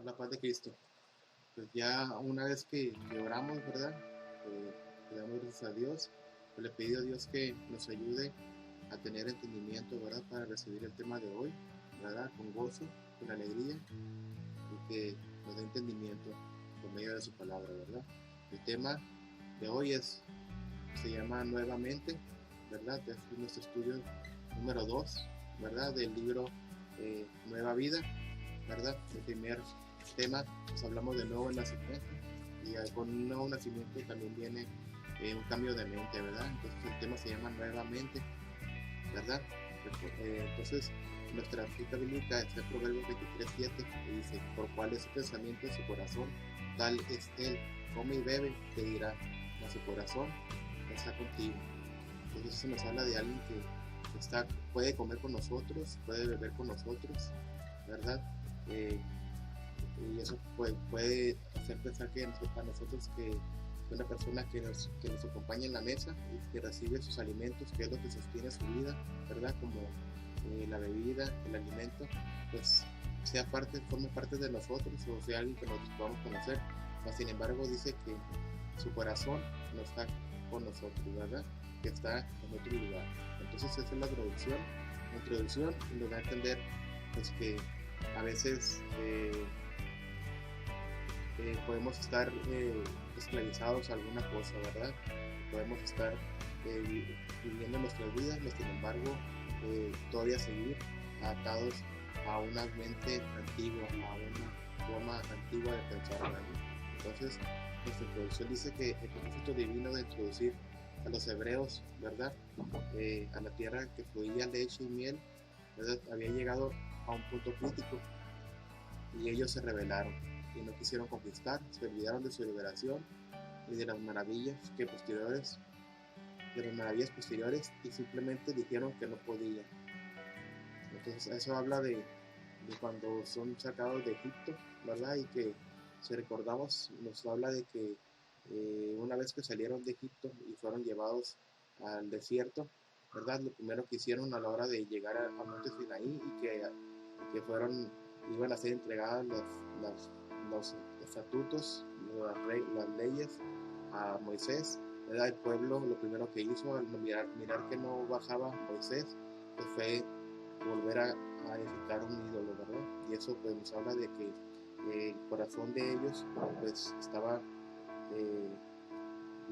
Con la paz de Cristo. Pues ya una vez que oramos, ¿verdad? Le damos gracias a Dios. Pues le pido a Dios que nos ayude a tener entendimiento, ¿verdad? Para recibir el tema de hoy, ¿verdad? Con gozo, con alegría y que nos dé entendimiento por medio de su palabra, ¿verdad? El tema de hoy se llama Nuevamente, ¿verdad? Es nuestro estudio número 2, ¿verdad? Del libro Nueva Vida, ¿verdad? El primer tema, pues hablamos de nuevo nacimiento y con un nuevo nacimiento también viene un cambio de mente, ¿verdad? Entonces el tema se llama Nuevamente, ¿verdad? Entonces nuestra cita bíblica es el Proverbios 23:7 que dice, por cuál es su pensamiento en su corazón, tal es él, come y bebe, te dirá, mas su corazón está contigo. Entonces eso nos habla de alguien que puede comer con nosotros, puede beber con nosotros, ¿verdad? Eh, y eso puede hacer pensar que a nosotros que una persona que nos acompaña en la mesa y que recibe sus alimentos, que es lo que sostiene su vida, ¿verdad? Como la bebida, el alimento, pues forme parte de nosotros o sea alguien que nosotros podamos conocer. Pero, sin embargo, dice que su corazón no está con nosotros, ¿verdad? Que está en otro lugar. Entonces esa es la introducción y nos da a entender pues que a veces podemos estar esclavizados a alguna cosa, ¿verdad? Podemos estar viviendo nuestras vidas, pero sin embargo todavía seguir atados a una mente antigua, a una forma antigua de pensar, ¿verdad? Entonces, nuestra introducción dice que el propósito divino de introducir a los hebreos, ¿verdad? A la tierra que fluía leche y miel, ¿verdad? Había llegado a un punto crítico y ellos se rebelaron y no quisieron conquistar, se olvidaron de su liberación y de las maravillas posteriores y simplemente dijeron que no podían. Entonces eso habla de cuando son sacados de Egipto, ¿verdad? Y que si recordamos nos habla de que una vez que salieron de Egipto y fueron llevados al desierto, ¿verdad? Lo primero que hicieron a la hora de llegar a Monte Sinaí y que iban a ser entregadas los estatutos, las leyes a Moisés, ¿verdad? El pueblo lo primero que hizo al mirar que no bajaba Moisés, pues fue volver a edificar un ídolo, ¿verdad? Y eso pues nos habla de que el corazón de ellos pues estaba eh,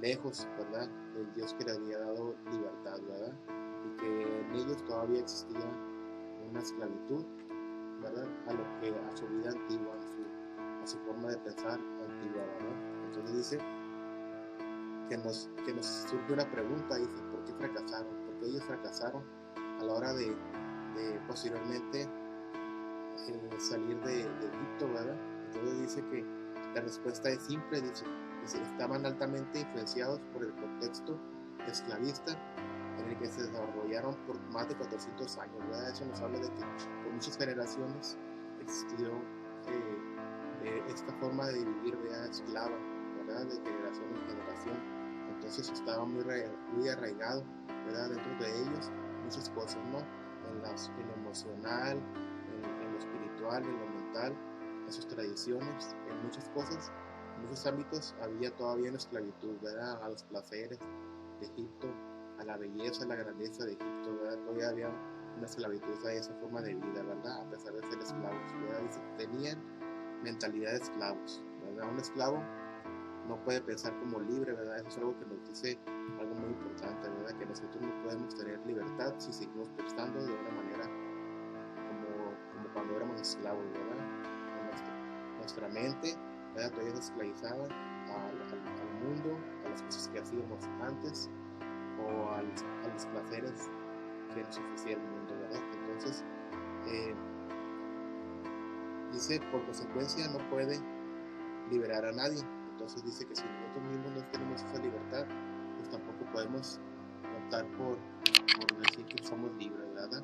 lejos, ¿verdad? Del Dios que le había dado libertad, ¿verdad? Y que en ellos todavía existía una esclavitud, ¿verdad? A su vida antigua, a su forma de pensar antigua, ¿verdad? Entonces dice que nos surge una pregunta, dice, ¿por qué fracasaron? ¿Por qué ellos fracasaron a la hora de posteriormente salir de Egipto, ¿verdad? Entonces dice que la respuesta es simple, dice estaban altamente influenciados por el contexto esclavista en el que se desarrollaron por más de 400 años, ¿verdad? Eso nos habla de que por muchas generaciones existió esta forma de vivir, ¿verdad? Esclava, ¿verdad? De generación en generación. Entonces estaba muy arraigado, ¿verdad? Dentro de ellos muchas cosas, ¿no? En lo emocional, en lo espiritual, en lo mental, en sus tradiciones, en muchas cosas, en muchos ámbitos había todavía una esclavitud, ¿verdad? A los placeres de Egipto, a la belleza, a la grandeza de Egipto, ¿verdad? Todavía había una esclavitud a esa forma de vida, ¿verdad? A pesar de ser esclavos, ¿verdad? Dice, tenían mentalidad de esclavos, ¿verdad? Un esclavo no puede pensar como libre, ¿verdad? Eso es algo que nos dice algo muy importante, ¿verdad? Que nosotros no podemos tener libertad si seguimos pensando de una manera como cuando éramos esclavos, ¿verdad? Nuestra mente, ¿verdad? Todavía es esclavizada al mundo, a las cosas que hacíamos antes o a los placeres que nos ofrecía el mundo, ¿verdad? Entonces, eh, dice, por consecuencia no puede liberar a nadie. Entonces dice que si nosotros mismos no tenemos esa libertad, pues tampoco podemos optar por decir que somos libres, ¿verdad?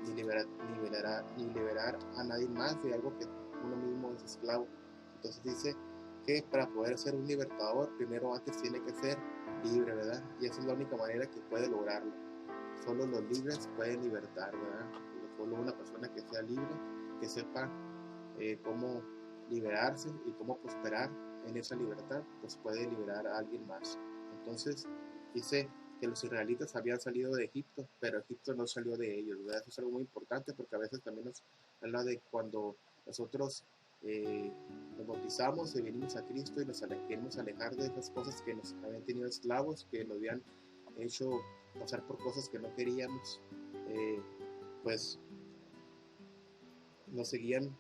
Ni liberar a nadie más de algo que uno mismo es esclavo. Entonces dice que para poder ser un libertador, primero antes tiene que ser libre, ¿verdad? Y esa es la única manera que puede lograrlo. Solo los libres pueden libertar, ¿verdad? Solo una persona que sea libre, que sepa cómo liberarse y cómo prosperar en esa libertad, pues puede liberar a alguien más. Entonces dice que los israelitas habían salido de Egipto, pero Egipto no salió de ellos, ¿verdad? Eso es algo muy importante porque a veces también nos habla de cuando nosotros nos bautizamos y venimos a Cristo y nos queremos alejar de esas cosas que nos habían tenido esclavos, que nos habían hecho pasar por cosas que no queríamos, pues nos seguían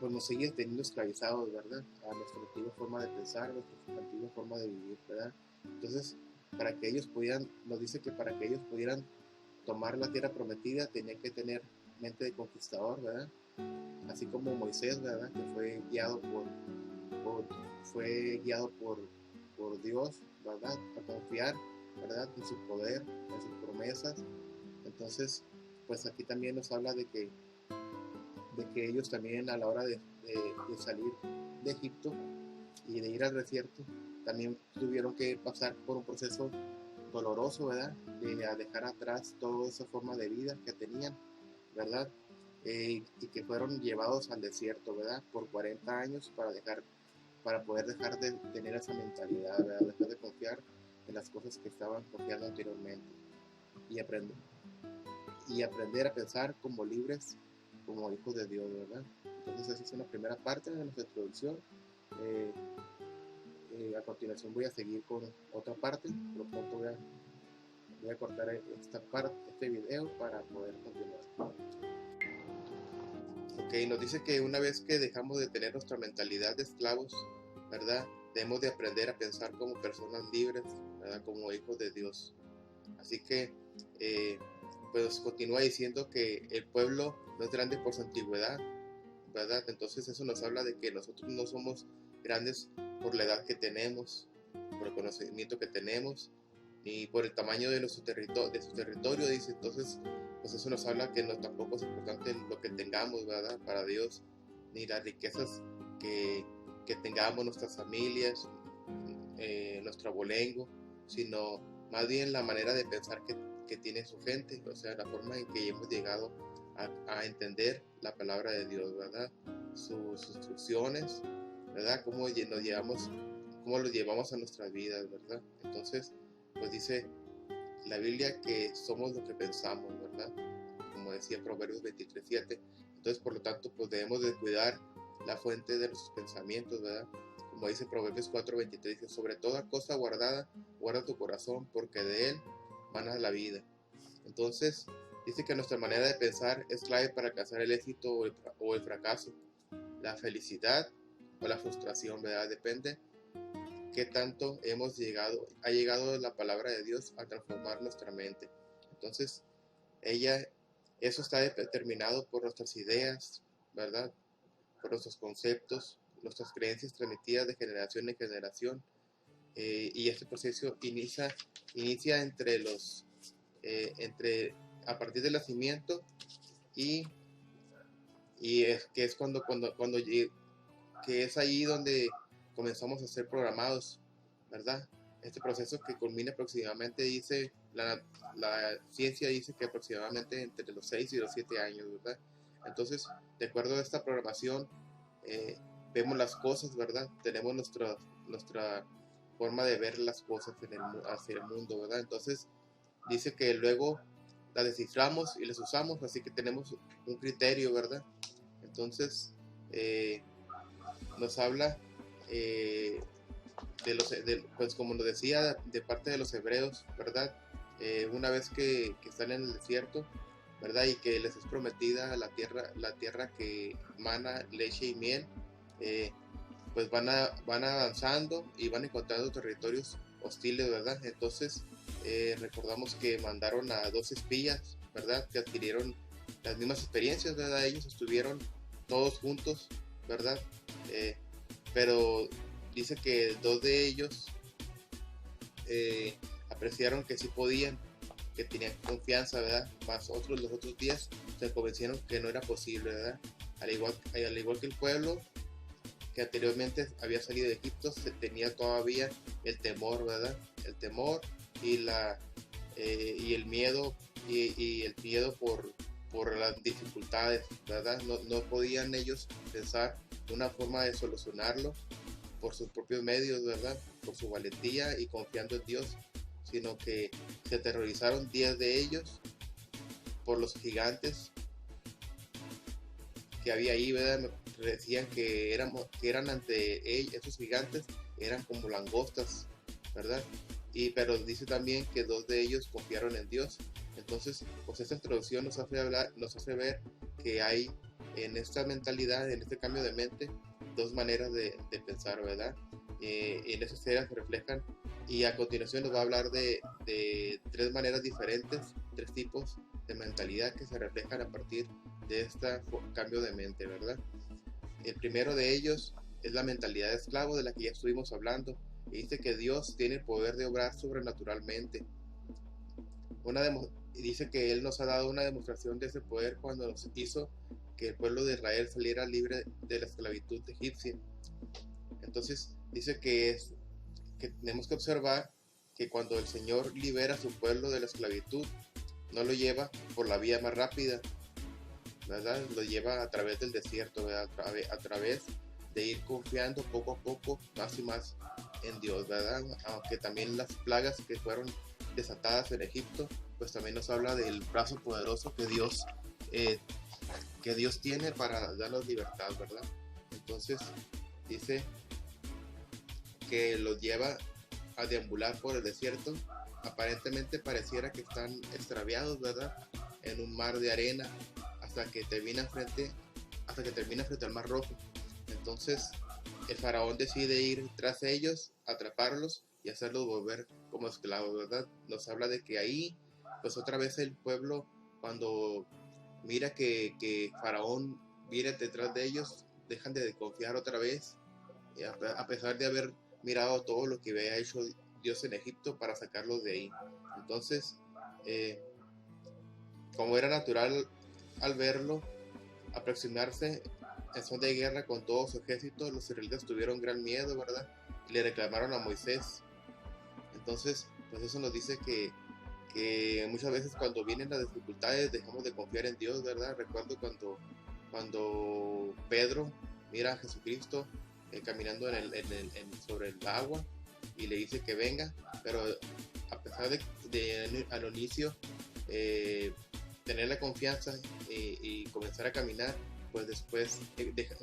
nos seguían teniendo esclavizados, ¿verdad? A nuestra antigua forma de pensar, a nuestra antigua forma de vivir, ¿verdad? Entonces, para que ellos pudieran, nos dice que para que ellos pudieran tomar la tierra prometida, tenían que tener mente de conquistador, ¿verdad? Así como Moisés, ¿verdad? Que fue guiado por Dios, ¿verdad? A confiar, ¿verdad? En su poder, en sus promesas. Entonces, pues aquí también nos habla de que ellos también a la hora de salir de Egipto y de ir al desierto, también tuvieron que pasar por un proceso doloroso, ¿verdad? De dejar atrás toda esa forma de vida que tenían, ¿verdad? Y que fueron llevados al desierto, ¿verdad? Por 40 años para poder dejar de tener esa mentalidad, ¿verdad? Dejar de confiar en las cosas que estaban confiando anteriormente y aprender a pensar como libres, como hijos de Dios, ¿verdad? Entonces esa es una primera parte de nuestra introducción. A continuación voy a seguir con otra parte, por lo pronto voy a cortar este video para poder continuar. Ok, nos dice que una vez que dejamos de tener nuestra mentalidad de esclavos, ¿verdad? Debemos de aprender a pensar como personas libres, ¿verdad? Como hijos de Dios. Así que pues continúa diciendo que el pueblo no es grande por su antigüedad, ¿verdad? Entonces eso nos habla de que nosotros no somos grandes por la edad que tenemos, por el conocimiento que tenemos, ni por el tamaño de su territorio, dice. Entonces, pues eso nos habla que no tampoco es importante lo que tengamos, ¿verdad? Para Dios, ni las riquezas que tengamos, nuestras familias, nuestro abolengo, sino más bien la manera de pensar que tiene su gente, o sea, la forma en que hemos llegado a entender la palabra de Dios, ¿verdad? Sus instrucciones, ¿verdad? Cómo lo llevamos a nuestras vidas, ¿verdad? Entonces, pues dice la Biblia que somos lo que pensamos, ¿verdad? Como decía Proverbios 23:7. Entonces, por lo tanto, pues debemos de cuidar la fuente de nuestros pensamientos, ¿verdad? Como dice Proverbios 4:23, dice, sobre toda cosa guardada, guarda tu corazón, porque de él mana la vida. Entonces, dice que nuestra manera de pensar es clave para alcanzar el éxito o el fracaso, la felicidad o la frustración, ¿verdad? Depende qué tanto ha llegado la palabra de Dios a transformar nuestra mente. Entonces, eso está determinado por nuestras ideas, ¿verdad? Por nuestros conceptos, nuestras creencias transmitidas de generación en generación. Y este proceso inicia a partir del nacimiento y que es que es ahí donde comenzamos a ser programados, ¿verdad? Este proceso que culmina aproximadamente, dice la ciencia dice que aproximadamente entre los 6 y los 7 años, ¿verdad? Entonces, de acuerdo a esta programación, vemos las cosas, ¿verdad? Tenemos nuestra forma de ver las cosas hacia el mundo, ¿verdad? Entonces, dice que luego las desciframos y las usamos, así que tenemos un criterio, ¿verdad? Entonces, nos habla pues como nos decía, de parte de los hebreos, ¿verdad? Una vez que están en el desierto, ¿verdad? Y que les es prometida la tierra que mana leche y miel, pues van avanzando y van encontrando territorios hostiles, ¿verdad? Entonces, recordamos que mandaron a 2 espías, ¿verdad? Que adquirieron las mismas experiencias, ¿verdad? Ellos estuvieron todos juntos, ¿verdad? Pero dice que 2 de ellos apreciaron que sí podían, que tenían confianza, ¿verdad? Más los otros 10 se convencieron que no era posible, ¿verdad? Al igual que el pueblo que anteriormente había salido de Egipto, se tenía todavía el temor, ¿verdad? El temor y el miedo, y el miedo por las dificultades, ¿verdad? No podían ellos pensar una forma de solucionarlo por sus propios medios, ¿verdad? Por su valentía y confiando en Dios, sino que se aterrorizaron 10 de ellos por los gigantes que había ahí, ¿verdad? Decían que eran ante ellos, esos gigantes eran como langostas, ¿verdad? Pero dice también que 2 de ellos confiaron en Dios. Entonces, pues esta introducción nos hace ver que hay en esta mentalidad, en este cambio de mente, 2 maneras de pensar, ¿verdad? En esas ideas se reflejan, y a continuación nos va a hablar de 3 maneras diferentes, 3 tipos de mentalidad que se reflejan a partir de este cambio de mente, ¿verdad? El primero de ellos es la mentalidad de esclavo, de la que ya estuvimos hablando, y dice que Dios tiene el poder de obrar sobrenaturalmente. Y dice que Él nos ha dado una demostración de ese poder cuando nos hizo que el pueblo de Israel saliera libre de la esclavitud egipcia. Entonces dice que tenemos que observar que cuando el Señor libera a su pueblo de la esclavitud, no lo lleva por la vía más rápida, ¿verdad? Lo lleva a través del desierto, ¿verdad? A través de ir confiando poco a poco más y más en Dios, ¿verdad? Aunque también las plagas que fueron desatadas en Egipto, pues también nos habla del brazo poderoso que Dios tiene para darnos libertad, ¿verdad? Entonces dice que los lleva a deambular por el desierto. Aparentemente pareciera que están extraviados, ¿verdad? En un mar de arena hasta que termina frente al Mar Rojo. Entonces el faraón decide ir tras ellos, atraparlos y hacerlos volver como esclavos, ¿verdad? Nos habla de que ahí, pues otra vez el pueblo, cuando mira que faraón viene detrás de ellos, dejan de confiar otra vez, a pesar de haber mirado todo lo que había hecho Dios en Egipto para sacarlos de ahí. Entonces, como era natural al verlo aproximarse en son de guerra con todo su ejército, los israelitas tuvieron gran miedo, ¿verdad? Y le reclamaron a Moisés. Entonces, pues eso nos dice que muchas veces cuando vienen las dificultades dejamos de confiar en Dios, ¿verdad? Recuerdo cuando Pedro mira a Jesucristo caminando sobre el agua y le dice que venga, pero a pesar de al inicio tener la confianza y comenzar a caminar, pues después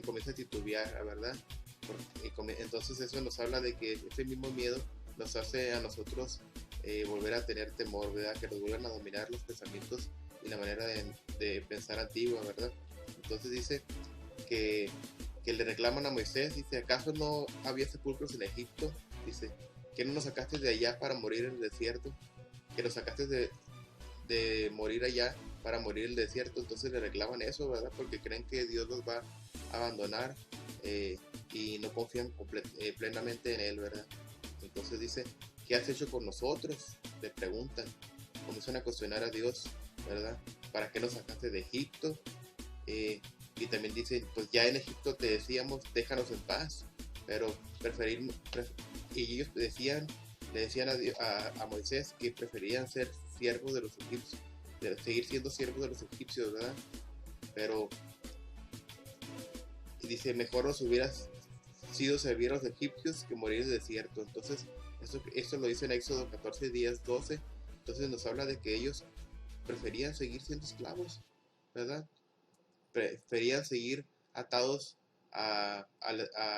comienza a titubear, ¿verdad? Entonces eso nos habla de que ese mismo miedo nos hace a nosotros volver a tener temor, ¿verdad? Que nos vuelvan a dominar los pensamientos y la manera de pensar antigua, ¿verdad? Entonces dice que le reclaman a Moisés, dice, ¿acaso no había sepulcros en Egipto? Dice, ¿que no nos sacaste de allá para morir en el desierto? ¿Que nos sacaste de morir allá para morir en el desierto? Entonces le reclaman eso, ¿verdad? Porque creen que Dios los va a abandonar y no confían plenamente en Él, ¿verdad? Entonces dice, ¿qué has hecho con nosotros? Le preguntan, comienzan a cuestionar a Dios, ¿verdad? ¿Para qué nos sacaste de Egipto? Y también dicen, pues ya en Egipto te decíamos, déjanos en paz, pero y ellos le decían a Moisés que preferían ser siervos de los egipcios, seguir siendo siervos de los egipcios, ¿verdad? Pero y dice, mejor nos hubieras sido servir a los egipcios que morir en el desierto. Entonces, esto lo dice en Éxodo 14, días 12. Entonces nos habla de que ellos preferían seguir siendo esclavos, ¿verdad? Preferían seguir atados a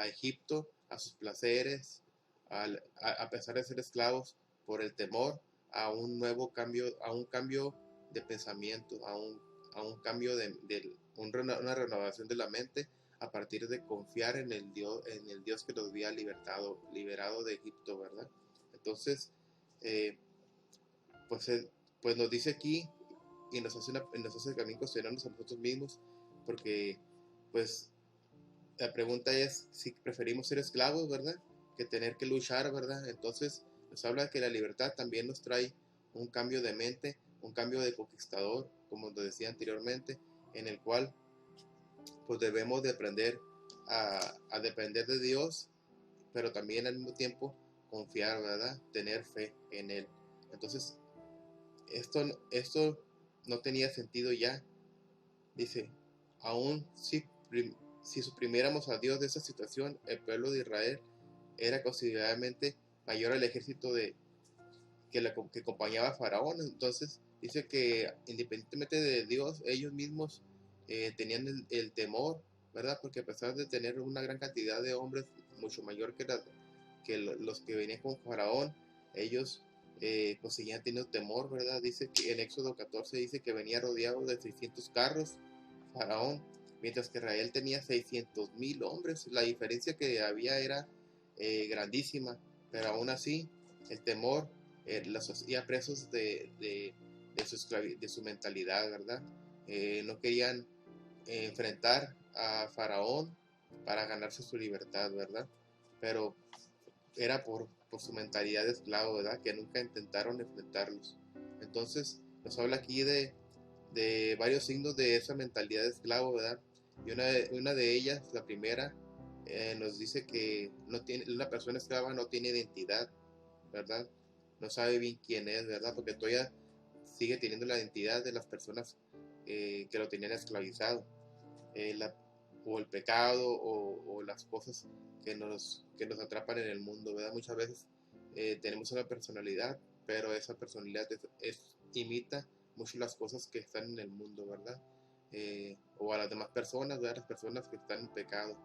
Egipto, a sus placeres, a pesar de ser esclavos, por el temor a un nuevo cambio, a un cambio de pensamiento, a un cambio una renovación de la mente a partir de confiar en el Dios que los había liberado de Egipto, ¿verdad? Entonces, pues, pues nos dice aquí y nos hace también cuestionarnos a nosotros mismos, porque pues la pregunta es si preferimos ser esclavos, ¿verdad? Que tener que luchar, ¿verdad? Entonces nos habla de que la libertad también nos trae un cambio de mente, un cambio de conquistador, como lo decía anteriormente, en el cual pues debemos de aprender a depender de Dios, pero también al mismo tiempo confiar, ¿verdad? Tener fe en Él. Entonces, esto no tenía sentido ya, Dice, aún si suprimiéramos a Dios de esa situación, el pueblo de Israel era considerablemente mayor al ejército que acompañaba a Faraón. Entonces dice que independientemente de Dios, ellos mismos tenían el temor, ¿verdad? Porque a pesar de tener una gran cantidad de hombres, mucho mayor que los que venían con Faraón, ellos pues seguían teniendo temor, ¿verdad? Dice que en Éxodo 14 dice que venía rodeado de 600 carros, Faraón, mientras que Israel tenía 600,000 hombres. La diferencia que había era grandísima, pero aún así el temor los hacía presos de su mentalidad, ¿verdad? No querían enfrentar a Faraón para ganarse su libertad, ¿verdad? Pero era por su mentalidad de esclavo, ¿verdad? Que nunca intentaron enfrentarlos. Entonces, nos habla aquí de varios signos de esa mentalidad de esclavo, ¿verdad? Y una de ellas, la primera, nos dice que una persona esclava no tiene identidad, ¿verdad? No sabe bien quién es, ¿verdad? Porque todavía sigue teniendo la identidad de las personas que lo tenían esclavizado. La, o el pecado o las cosas que nos atrapan en el mundo, ¿verdad? Muchas veces tenemos una personalidad, pero esa personalidad imita mucho las cosas que están en el mundo, ¿verdad? O a las demás personas, ¿verdad? Las personas que están en pecado,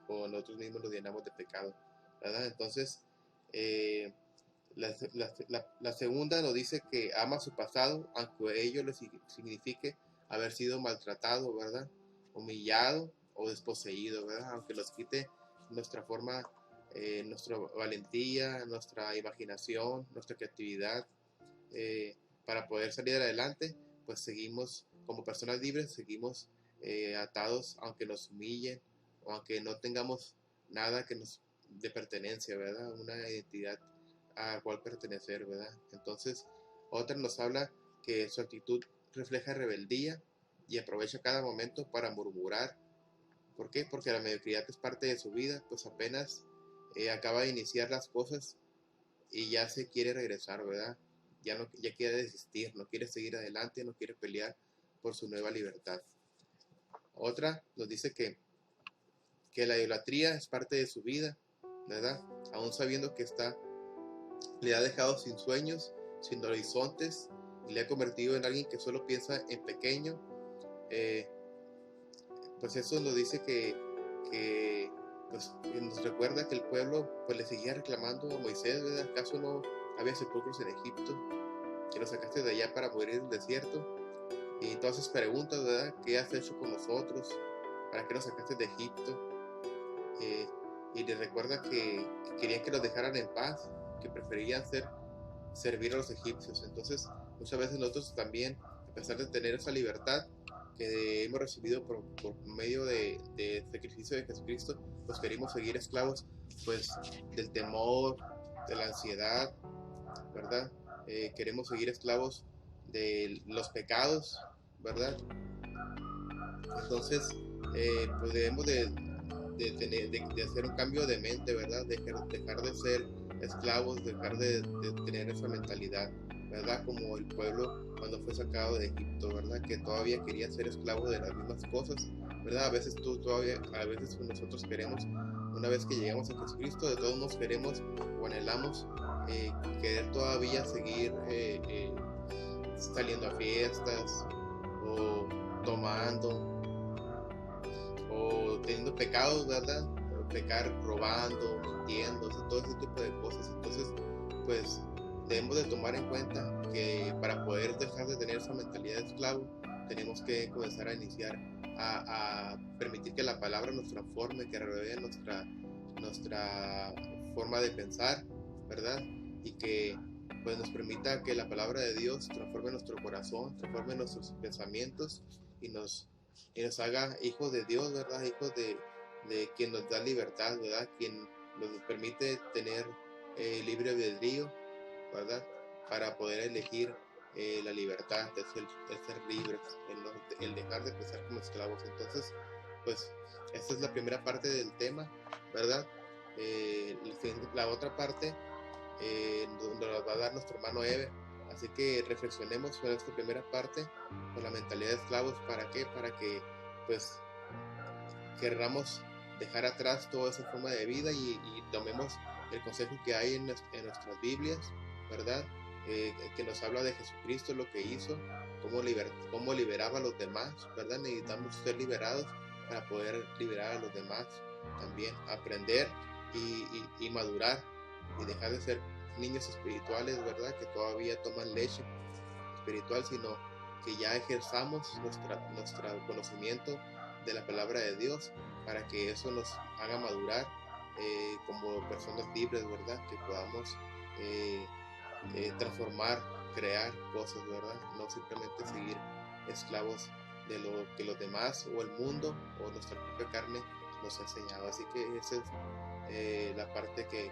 o nosotros mismos nos llenamos de pecado, ¿verdad? Entonces, eh, la segunda nos dice que ama su pasado, aunque ello le signifique haber sido maltratado, ¿verdad? Humillado o desposeído, ¿verdad? Aunque nos quite nuestra forma, nuestra valentía, nuestra imaginación, nuestra creatividad, para poder salir adelante, pues seguimos, como personas libres, seguimos atados, aunque nos humillen, o aunque no tengamos nada que nos de pertenencia, ¿verdad? Una identidad a cual pertenecer, ¿verdad? Entonces, otra nos habla que su actitud refleja rebeldía y aprovecha cada momento para murmurar. ¿Por qué? Porque la mediocridad es parte de su vida, pues apenas acaba de iniciar las cosas y ya se quiere regresar, ¿verdad? Ya quiere desistir, no quiere seguir adelante, no quiere pelear por su nueva libertad. Otra nos dice que la idolatría es parte de su vida, ¿verdad? Aún sabiendo que le ha dejado sin sueños, sin horizontes, y le ha convertido en alguien que solo piensa en pequeño, eh, pues eso nos dice pues, nos recuerda que el pueblo pues le seguía reclamando a Moisés, ¿verdad? ¿Acaso no había sepulcros en Egipto? Que lo sacaste de allá para morir en el desierto. Y entonces preguntas, ¿verdad? ¿Qué has hecho con nosotros? ¿Para qué nos sacaste de Egipto? Y les recuerda que querían que los dejaran en paz, que preferían servir a los egipcios. Entonces, muchas veces nosotros también, a pesar de tener esa libertad que hemos recibido por medio de sacrificio de Jesucristo, pues queremos seguir esclavos pues del temor, de la ansiedad, ¿verdad? Queremos seguir esclavos de los pecados, ¿verdad? Entonces, pues debemos de hacer un cambio de mente, ¿verdad? Dejar de ser esclavos, dejar de tener esa mentalidad, ¿verdad? Como el pueblo cuando fue sacado de Egipto, ¿verdad? Que todavía quería ser esclavo de las mismas cosas, ¿verdad? A veces nosotros queremos, una vez que llegamos a Jesucristo, de todos modos queremos o anhelamos eh, querer todavía seguir saliendo a fiestas o tomando o teniendo pecados, ¿verdad? Pecar robando, mintiendo, o sea, todo ese tipo de cosas. Entonces, pues debemos de tomar en cuenta que para poder dejar de tener esa mentalidad de esclavo, tenemos que comenzar a iniciar a permitir que la palabra nos transforme, que renueve nuestra forma de pensar, ¿verdad? Y que pues nos permita que la palabra de Dios transforme nuestro corazón, transforme nuestros pensamientos y nos haga hijos de Dios, ¿verdad? Hijos de quien nos da libertad, ¿verdad? Quien nos permite tener libre albedrío, ¿verdad? Para poder elegir la libertad, el ser libres, el dejar de pensar como esclavos. Entonces, pues, esta es la primera parte del tema, ¿verdad? La otra parte nos va a dar nuestro hermano Ever, Así que reflexionemos sobre esta primera parte, con la mentalidad de esclavos. ¿Para qué? Para que pues querramos dejar atrás toda esa forma de vida y tomemos el consejo que hay en nuestras Biblias, ¿verdad? Que nos habla de Jesucristo, lo que hizo, cómo liberaba a los demás, ¿verdad? Necesitamos ser liberados para poder liberar a los demás, también aprender y madurar y dejar de ser niños espirituales, ¿verdad? Que todavía toman leche espiritual, sino que ya ejerzamos nuestro conocimiento de la palabra de Dios para que eso nos haga madurar como personas libres, ¿verdad? Que podamos eh, transformar, crear cosas, ¿verdad? No simplemente seguir esclavos de lo que los demás o el mundo o nuestra propia carne nos ha enseñado. Así que esa es la parte que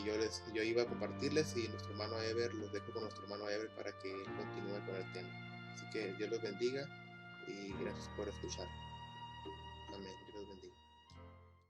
yo iba a compartirles, y nuestro hermano Ever, los dejo con nuestro hermano Ever para que continúe con el tema. Así que Dios los bendiga y gracias por escuchar. Amén.